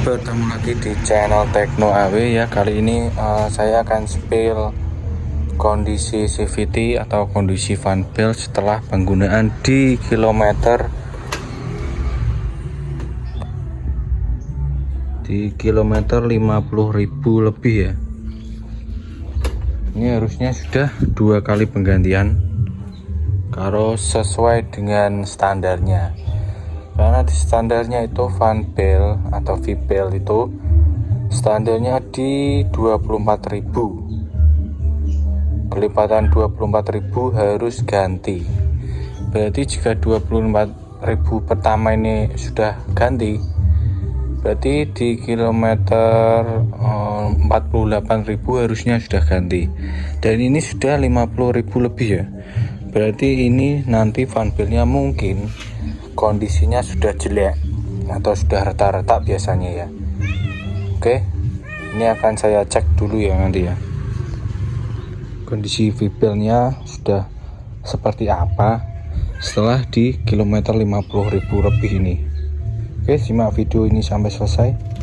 bertemu lagi di channel Tekno AW ya. Kali ini saya akan spill kondisi CVT atau kondisi fan belt setelah penggunaan di kilometer 50.000 lebih ya. Ini harusnya sudah 2 kali penggantian kalau sesuai dengan standarnya, karena di standarnya itu fan belt atau V-belt itu standarnya di 24.000, kelipatan 24.000 harus ganti. Berarti jika 24.000 pertama ini sudah ganti, berarti di kilometer 48.000 harusnya sudah ganti, dan ini sudah 50.000 lebih ya. Berarti ini nanti fan beltnya mungkin kondisinya sudah jelek atau sudah retak-retak biasanya ya. Oke, ini akan saya cek dulu ya nanti ya, kondisi V-beltnya sudah seperti apa setelah di kilometer 50.000 lebih ini. Oke, simak video ini sampai selesai.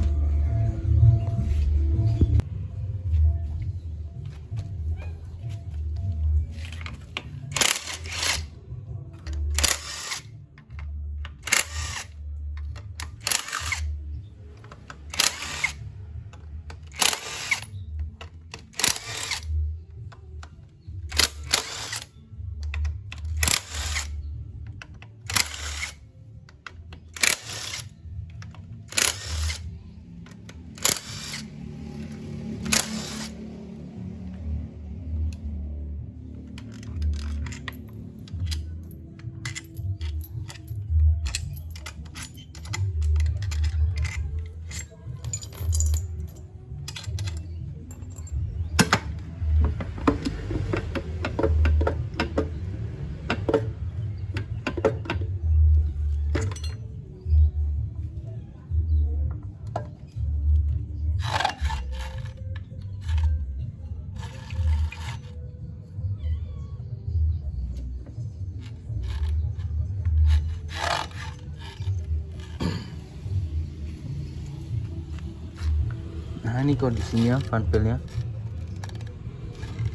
Nah, ini kondisinya fan beltnya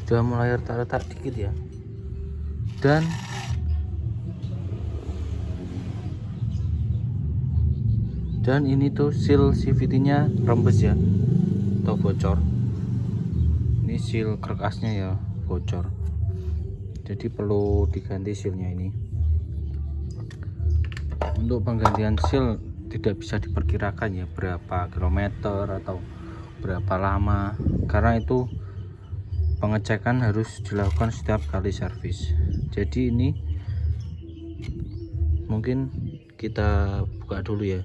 sudah mulai retak-retak dikit ya, dan ini tuh seal CVT nya rembes ya atau bocor. Ini seal kerkasnya ya bocor, jadi perlu diganti sealnya ini. Untuk penggantian seal tidak bisa diperkirakan ya berapa kilometer atau berapa lama, karena itu pengecekan harus dilakukan setiap kali servis. Jadi ini mungkin kita buka dulu ya.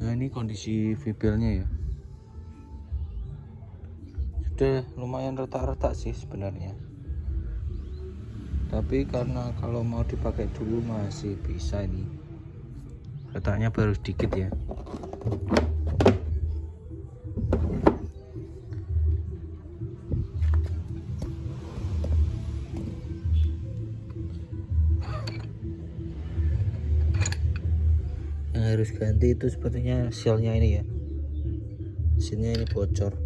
Nah, ini kondisi V-beltnya ya, sudah lumayan retak-retak sih sebenarnya, tapi karena kalau mau dipakai dulu masih bisa. Ini retaknya baru sedikit ya. Yang harus ganti itu sepertinya sealnya ini ya, sealnya ini bocor.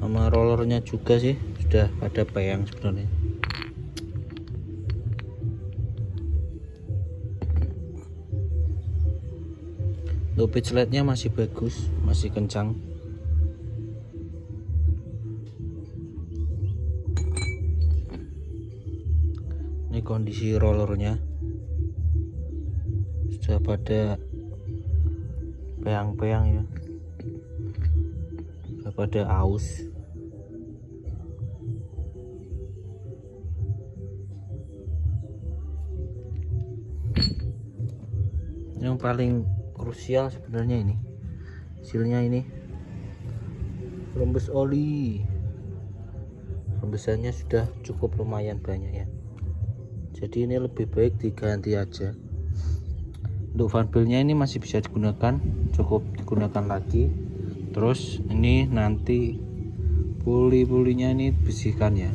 sama rollernya juga sih sudah pada peyang sebenarnya. Untuk pitch lightnya masih bagus, masih kencang. Ini kondisi rollernya sudah pada peyang-peyang ya, sudah pada aus. Yang paling krusial sebenarnya ini hasilnya, ini rembes oli. Rembesannya sudah cukup lumayan banyak ya, jadi ini lebih baik diganti aja. Untuk fanbelnya ini masih bisa digunakan, cukup digunakan lagi. Terus ini nanti puli-pulinya ini bersihkan ya,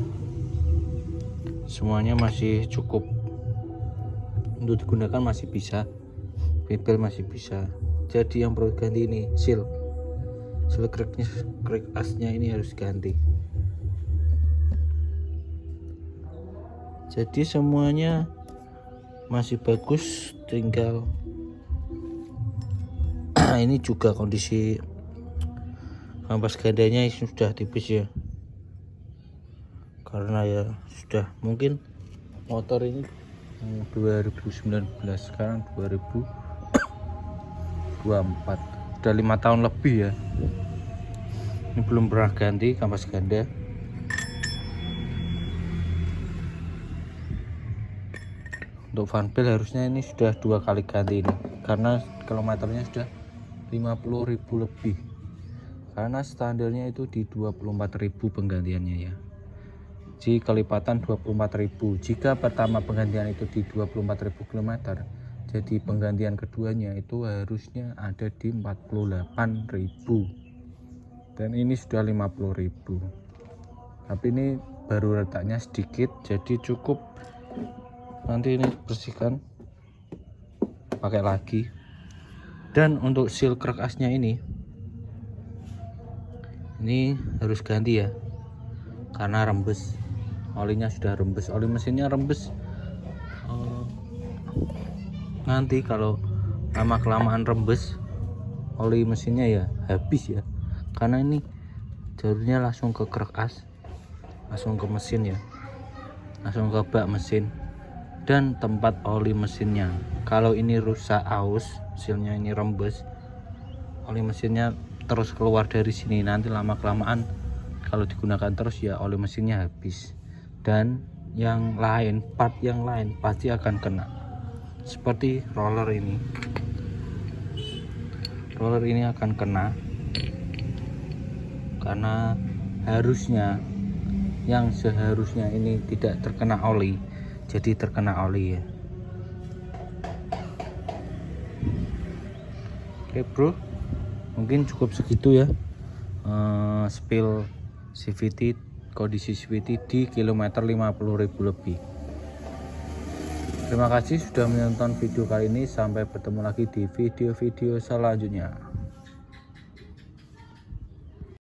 semuanya masih cukup untuk digunakan, masih bisa. Bebel masih bisa. Jadi yang perlu ganti ini seal crack asnya ini harus ganti. Jadi semuanya masih bagus, tinggal ini juga kondisi kampas gandanya sudah tipis ya, karena ya sudah mungkin motor ini 2019, sekarang 2024, udah 5 tahun lebih ya. Ini belum pernah ganti kampas ganda. Untuk fanbel harusnya ini sudah 2 kali ganti ini, karena kilometernya sudah 50.000 lebih, karena standarnya itu di 24.000 penggantiannya ya. Jadi kelipatan 24.000. Jika pertama penggantian itu di 24.000 km, jadi penggantian keduanya itu harusnya ada di 48.000, dan ini sudah 50.000. Tapi ini baru retaknya sedikit, jadi cukup nanti ini bersihkan pakai lagi. Dan untuk seal crack asnya ini harus ganti ya, karena rembes, olinya sudah rembes, oli mesinnya rembes. Nanti kalau lama kelamaan rembes oli mesinnya ya habis ya, karena ini jalurnya langsung ke crack as, langsung ke mesin ya, langsung ke bak mesin dan tempat oli mesinnya. Kalau ini rusak aus, sealnya ini rembes, oli mesinnya terus keluar dari sini, nanti lama kelamaan kalau digunakan terus ya oli mesinnya habis, dan yang lain, part yang lain pasti akan kena. Seperti roller ini akan kena, karena harusnya yang seharusnya ini tidak terkena oli, jadi terkena oli ya. Oke bro, mungkin cukup segitu ya, spill CVT, kondisi CVT di kilometer 50.000 lebih. Terima kasih sudah menonton video kali ini, sampai bertemu lagi di video-video selanjutnya.